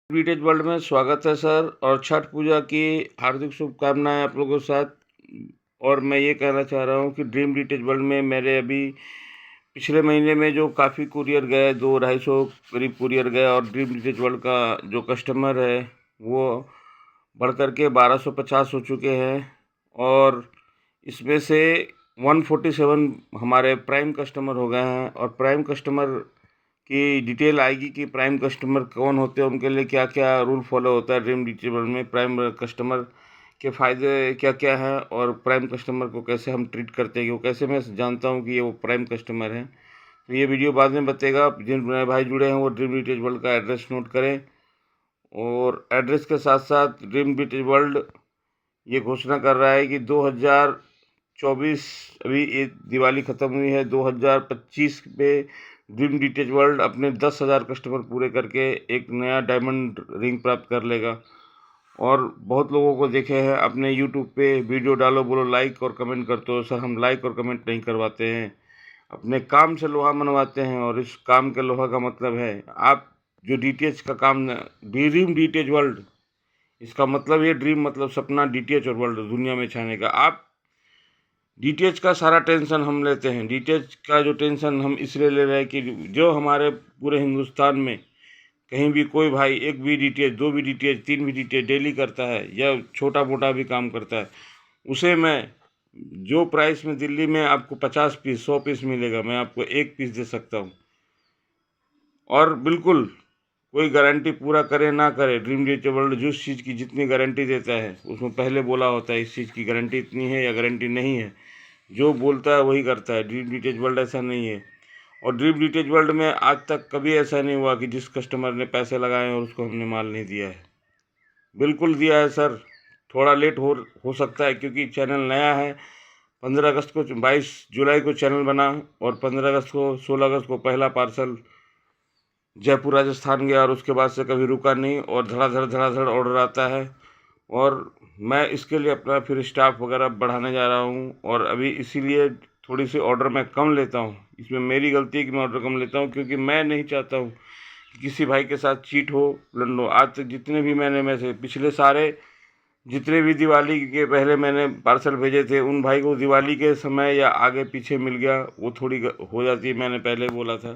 विटेज world में स्वागत है सर। और छठ पूजा की हार्दिक शुभकामनाएं आप लोगों के साथ। और मैं ये कहना चाह रहा हूँ कि ड्रीम विटेज वर्ल्ड में मेरे अभी पिछले महीने में जो काफ़ी कुरियर गए, 200-250 करीब कुरियर गए, और ड्रीम विटेज वर्ल्ड का जो कस्टमर है वो बढ़ कर के 1250 हो चुके हैं। और इसमें से 147 हमारे प्राइम कस्टमर हो गए हैं। और प्राइम कस्टमर की डिटेल आएगी कि प्राइम कस्टमर कौन होते हैं, उनके लिए क्या क्या रूल फॉलो होता है ड्रीम डिटेल में, प्राइम कस्टमर के फ़ायदे क्या क्या हैं, और प्राइम कस्टमर को कैसे हम ट्रीट करते हैं, कि वो कैसे मैं जानता हूँ कि ये वो प्राइम कस्टमर हैं। तो ये वीडियो बाद में बताएगा। जिन नए भाई जुड़े हैं वो ड्रीम डिटेल वर्ल्ड का एड्रेस नोट करें। और एड्रेस के साथ साथ ड्रीम डिटेल वर्ल्ड ये घोषणा कर रहा है कि 2024 अभी ये दिवाली ख़त्म हुई है, 2025 में ड्रीम डिटेल वर्ल्ड अपने 10,000 कस्टमर पूरे करके एक नया डायमंड रिंग प्राप्त कर लेगा। और बहुत लोगों को देखे हैं अपने यूट्यूब पे वीडियो डालो, बोलो लाइक और कमेंट करते हो। सर हम लाइक और कमेंट नहीं करवाते हैं, अपने काम से लोहा मनवाते हैं। और इस काम के लोहा का मतलब है आप जो डीटीएच का काम, ड्रीम डीटीएच वर्ल्ड, इसका मतलब ये ड्रीम मतलब सपना, डीटीएच और वर्ल्ड दुनिया में छाने का। आप डीटीएच का सारा टेंशन हम लेते हैं। डीटीएच का जो टेंशन हम इसलिए ले रहे हैं कि जो हमारे पूरे हिंदुस्तान में कहीं भी कोई भाई एक भी डीटीएच, दो भी डीटीएच, तीन भी डीटीएच डेली करता है या छोटा मोटा भी काम करता है, उसे मैं जो प्राइस में दिल्ली में आपको 50 पीस 100 पीस मिलेगा, मैं आपको एक पीस दे सकता हूँ। और बिल्कुल कोई गारंटी पूरा करे ना करे, ड्रीम डिटेल वर्ल्ड जिस चीज़ की जितनी गारंटी देता है उसमें पहले बोला होता है इस चीज़ की गारंटी इतनी है या गारंटी नहीं है। जो बोलता है वही करता है। ड्रीम डिटेल वर्ल्ड ऐसा नहीं है। और ड्रीम डिटेल वर्ल्ड में आज तक कभी ऐसा नहीं हुआ कि जिस कस्टमर ने पैसे लगाए और उसको हमने माल नहीं दिया है। बिल्कुल दिया है सर। थोड़ा लेट हो सकता है क्योंकि चैनल नया है। 15 अगस्त को, 22 जुलाई को चैनल बना, और 15 अगस्त को, 16 अगस्त को पहला पार्सल जयपुर राजस्थान गया, और उसके बाद से कभी रुका नहीं, और धड़ाधड़ ऑर्डर आता है। और मैं इसके लिए अपना फिर स्टाफ वगैरह बढ़ाने जा रहा हूँ। और अभी इसीलिए थोड़ी सी ऑर्डर मैं कम लेता हूँ। इसमें मेरी गलती है कि मैं ऑर्डर कम लेता हूँ, क्योंकि मैं नहीं चाहता हूँ कि किसी भाई के साथ चीट हो, लंडो। आज तक जितने भी मैंने में से पिछले सारे जितने भी दिवाली के पहले मैंने पार्सल भेजे थे, उन भाई को दिवाली के समय या आगे पीछे मिल गया, वो थोड़ी हो जाती है। मैंने पहले बोला था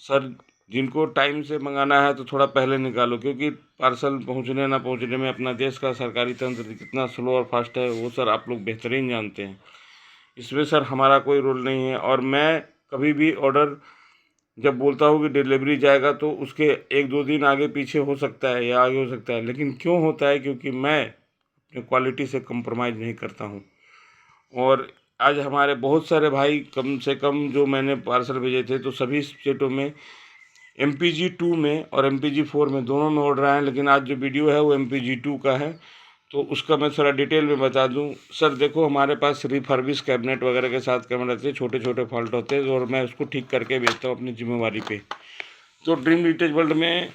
सर, जिनको टाइम से मंगाना है तो थोड़ा पहले निकालो, क्योंकि पार्सल पहुंचने ना पहुंचने में अपना देश का सरकारी तंत्र कितना स्लो और फास्ट है वो सर आप लोग बेहतरीन जानते हैं। इसमें सर हमारा कोई रोल नहीं है। और मैं कभी भी ऑर्डर जब बोलता हूँ कि डिलीवरी जाएगा तो उसके 1-2 दिन आगे पीछे हो सकता है या आगे हो सकता है, लेकिन क्यों होता है? क्योंकि मैं अपनी क्वालिटी से कंप्रोमाइज़ नहीं करता हूँ। और आज हमारे बहुत सारे भाई, कम से कम जो मैंने पार्सल भेजे थे तो सभी स्टेटों में MPG 2 में और MPG 4 में, दोनों में ऑर्डर आए हैं। लेकिन आज जो वीडियो है वो MPG 2 का है, तो उसका मैं थोड़ा डिटेल में बता दूं। सर देखो, हमारे पास रिफर्बिश कैबिनेट वगैरह के साथ कैमरे रहते हैं, छोटे छोटे फॉल्ट होते हैं, और मैं उसको ठीक करके बेचता हूँ अपनी जिम्मेवारी पे। तो ड्रीम डिटेल वर्ल्ड में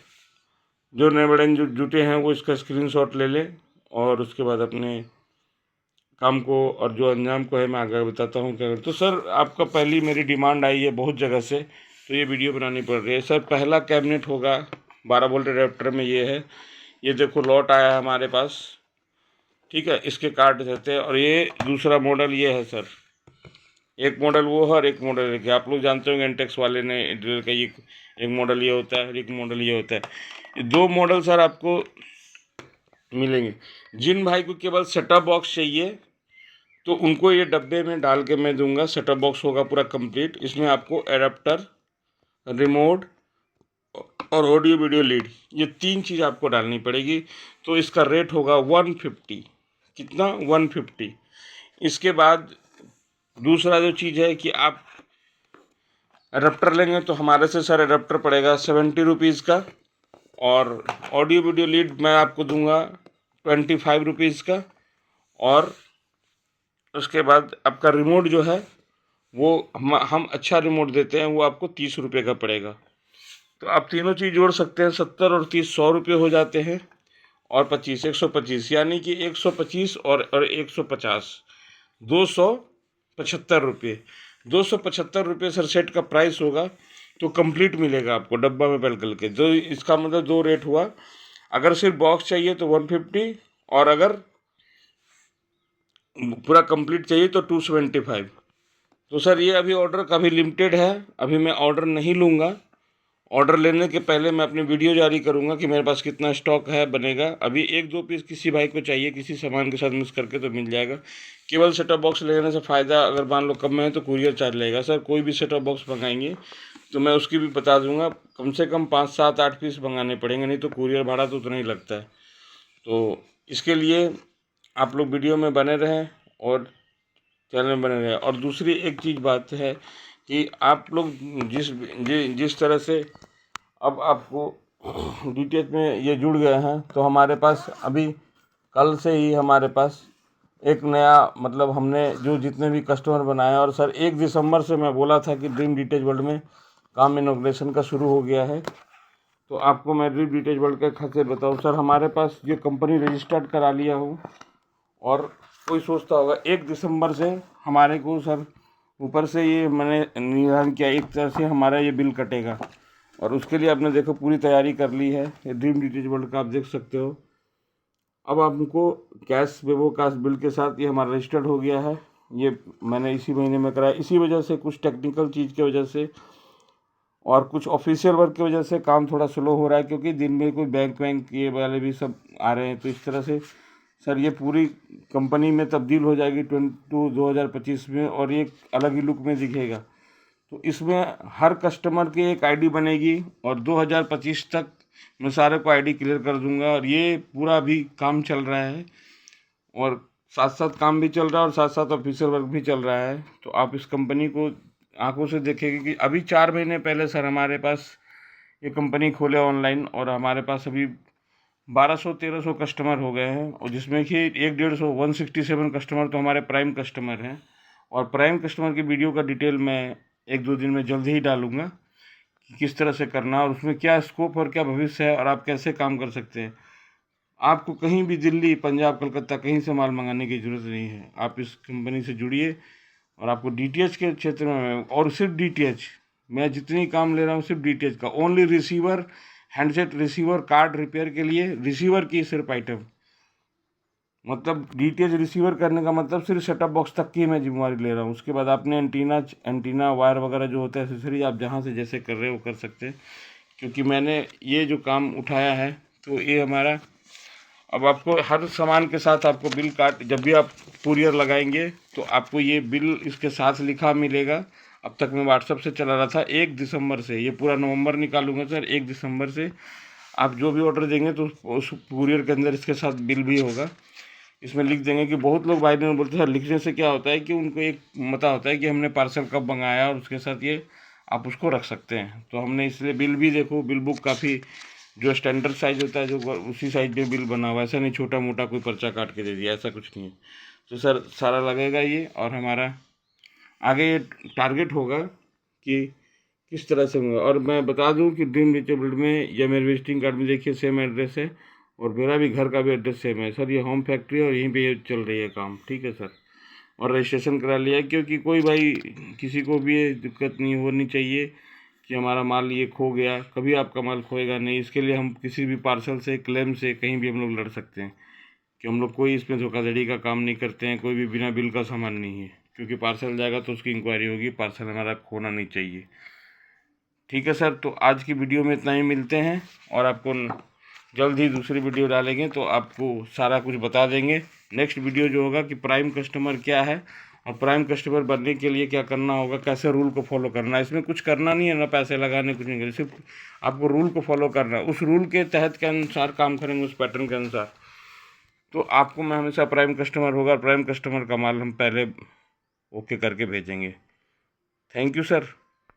जो नए बड़े जो जुटे हैं वो इसका स्क्रीनशॉट ले लें, और उसके बाद अपने काम को और जो अंजाम को है मैं आगे बताता हूँ क्या। तो सर आपका पहली मेरी डिमांड आई है बहुत जगह से, तो ये वीडियो बनानी पड़ रही है। सर पहला कैबिनेट होगा 12 वोल्ट एडाप्टर में, ये है। ये देखो लॉट आया है हमारे पास, ठीक है, इसके कार्ड रहते हैं। और ये दूसरा मॉडल ये है सर। एक मॉडल वो है और एक मॉडल है, आप लोग जानते होंगे एंटेक्स वाले ने ड्रिल का, ये एक मॉडल ये होता है, एक मॉडल ये होता है। ये दो मॉडल सर आपको मिलेंगे। जिन भाई को केवल सेटअप बॉक्स चाहिए तो उनको ये डब्बे में डाल के मैं दूंगा। सेटअप बॉक्स होगा पूरा कंप्लीट, इसमें आपको एडाप्टर, रिमोट और ऑडियो वीडियो लीड, ये 3 चीज़ आपको डालनी पड़ेगी। तो इसका रेट होगा 150। कितना? 150। इसके बाद दूसरा जो चीज़ है कि आप एडाप्टर लेंगे तो हमारे से सर एडाप्टर पड़ेगा 70 रुपीज़ का, और ऑडियो वीडियो लीड मैं आपको दूंगा 25 रुपीज़ का। और उसके बाद आपका रिमोट जो है वो हम अच्छा रिमोट देते हैं, वो आपको 30 रुपये का पड़ेगा। तो आप तीनों चीज़ जोड़ सकते हैं, 70 और 30 100 रुपये हो जाते हैं, और 25 125, यानी कि 125 और 150 275 रुपये। 275 रुपये सर सेट का प्राइस होगा। तो कंप्लीट मिलेगा आपको डब्बा में पैक करके। जो इसका मतलब 2 रेट हुआ। अगर सिर्फ बॉक्स चाहिए तो 150, और अगर पूरा कंप्लीट चाहिए तो 275। तो सर ये अभी ऑर्डर काफ़ी लिमिटेड है, अभी मैं ऑर्डर नहीं लूँगा। ऑर्डर लेने के पहले मैं अपनी वीडियो जारी करूंगा कि मेरे पास कितना स्टॉक है बनेगा। अभी 1-2 पीस किसी भाई को चाहिए, किसी सामान के साथ मिक्स करके तो मिल जाएगा। केवल सेटअप बॉक्स लेने से फ़ायदा, अगर मान लो कम में है तो कुरियर चार्ज लगेगा। सर कोई भी सेटअप बॉक्स मंगाएंगे तो मैं उसकी भी बता दूंगा, कम से कम 5-7-8 पीस मंगाने पड़ेंगे, नहीं तो कुरियर भाड़ा तो उतना ही लगता है। तो इसके लिए आप लोग वीडियो में बने रहें और चैनल में बने रहें। और दूसरी एक चीज़ बात है कि आप लोग जिस तरह से अब आपको डीटीएच में ये जुड़ गए हैं, तो हमारे पास अभी कल से ही हमारे पास एक नया, मतलब हमने जो जितने भी कस्टमर बनाए, और सर 1 दिसंबर से मैं बोला था कि ड्रीम डीटीएच वर्ल्ड में काम इनॉग्रेशन का शुरू हो गया है। तो आपको मैं ड्रीम डीटीएच वर्ल्ड के खातिर बताऊँ सर, हमारे पास ये कंपनी रजिस्टर्ड करा लिया हूँ। और कोई सोचता होगा 1 दिसंबर से हमारे को सर ऊपर से ये मैंने निर्धारण किया, एक तरह से हमारा ये बिल कटेगा। और उसके लिए आपने देखो पूरी तैयारी कर ली है। ये ड्रीम डीटीएच वर्ल्ड का आप देख सकते हो। अब आपको कैश वेवो कैश बिल के साथ ये हमारा रजिस्टर्ड हो गया है। ये मैंने इसी महीने में कराया। इसी वजह से, कुछ टेक्निकल चीज़ की वजह से और कुछ ऑफिशियल वर्क की वजह से काम थोड़ा स्लो हो रहा है, क्योंकि दिन में कोई बैंक ये वाले भी सब आ रहे हैं। तो इस तरह से सर ये पूरी कंपनी में तब्दील हो जाएगी 2025 में, और ये अलग ही लुक में दिखेगा। तो इसमें हर कस्टमर की एक आईडी बनेगी, और 2025 तक मैं सारे को आईडी क्लियर कर दूंगा। और ये पूरा भी काम चल रहा है, और साथ साथ काम भी चल रहा है, और साथ साथ ऑफिशियल वर्क भी चल रहा है। तो आप इस कंपनी को आंखों से देखेंगे कि अभी 4 महीने पहले सर हमारे पास ये कंपनी खोले ऑनलाइन, और हमारे पास अभी 1200-1300 कस्टमर हो गए हैं। और जिसमें कि 167 कस्टमर तो हमारे प्राइम कस्टमर हैं। और प्राइम कस्टमर की वीडियो का डिटेल मैं 1-2 दिन में जल्द ही डालूंगा कि किस तरह से करना, और उसमें क्या स्कोप और क्या भविष्य है, और आप कैसे काम कर सकते हैं। आपको कहीं भी दिल्ली, पंजाब, कलकत्ता कहीं से माल मंगाने की ज़रूरत नहीं है। आप इस कंपनी से जुड़िए, और आपको डीटीएच के क्षेत्र में, और सिर्फ डीटीएच, मैं जितनी काम ले रहा हूँ सिर्फ डीटीएच का, only receiver, handset receiver, card repair के लिए रिसीवर की सिर्फ आइटम, मतलब डीटीएच रिसीवर करने का मतलब सिर्फ सेटअप बॉक्स तक की मैं जिम्मेवारी ले रहा हूँ। उसके बाद आपने एंटीना वायर वगैरह जो होता है एसेसरी, आप जहाँ से जैसे कर रहे हो कर सकते हैं। क्योंकि मैंने ये जो काम उठाया है, तो ये हमारा, अब आपको हर सामान के साथ आपको बिल काट, जब भी आप कुरियर लगाएंगे तो आपको ये बिल इसके साथ लिखा मिलेगा। अब तक मैं व्हाट्सएप से चला रहा था। 1 दिसंबर से, ये पूरा नवंबर निकालूंगा सर, 1 दिसंबर से आप जो भी ऑर्डर देंगे तो उस कुरियर के अंदर इसके साथ बिल भी होगा। इसमें लिख देंगे कि बहुत लोग भाई ने बोलते हैं सर, लिखने से क्या होता है कि उनको एक पता होता है कि हमने पार्सल कब मंगाया, और उसके साथ ये आप उसको रख सकते हैं। तो हमने इसलिए बिल भी, देखो बिल बुक काफ़ी जो स्टैंडर्ड साइज़ होता है, जो उसी साइज में बिल बना हुआ है। ऐसा नहीं छोटा मोटा कोई पर्चा काट के दे दिया, ऐसा कुछ नहीं है। तो सर सारा लगेगा ये, और हमारा आगे ये टारगेट होगा कि किस तरह से होगा। और मैं बता दूं कि ड्रीम डीटीएच वर्ल्ड में या मेरे विजिटिंग कार्ड में देखिए सेम एड्रेस है, और मेरा भी घर का भी एड्रेस सेम है सर। ये होम फैक्ट्री, और यहीं पे ये चल रही है काम, ठीक है सर। और रजिस्ट्रेशन करा लिया है, क्योंकि कोई भाई, किसी को भी ये दिक्कत नहीं होनी चाहिए कि हमारा माल ये खो गया। कभी आपका माल खोएगा नहीं। इसके लिए हम किसी भी पार्सल से, क्लेम से कहीं भी हम लोग लड़ सकते हैं, कि हम लोग कोई इसमें धोखाधड़ी का काम नहीं करते हैं। कोई भी बिना बिल का सामान नहीं है, क्योंकि पार्सल जाएगा तो उसकी इंक्वायरी होगी। पार्सल हमारा खोना नहीं चाहिए, ठीक है सर। तो आज की वीडियो में इतना ही, मिलते हैं, और आपको जल्द ही दूसरी वीडियो डालेंगे तो आपको सारा कुछ बता देंगे। नेक्स्ट वीडियो जो होगा कि प्राइम कस्टमर क्या है, और प्राइम कस्टमर बनने के लिए क्या करना होगा, कैसे रूल को फॉलो करना है। इसमें कुछ करना नहीं है, ना पैसे लगाने, कुछ नहीं करना, सिर्फ आपको रूल को फॉलो करना है। उस रूल के तहत के अनुसार काम करेंगे, उस पैटर्न के अनुसार, तो आपको मैं हमेशा प्राइम कस्टमर होगा, और प्राइम कस्टमर का माल हम पहले ओके करके भेजेंगे। Thank you sir.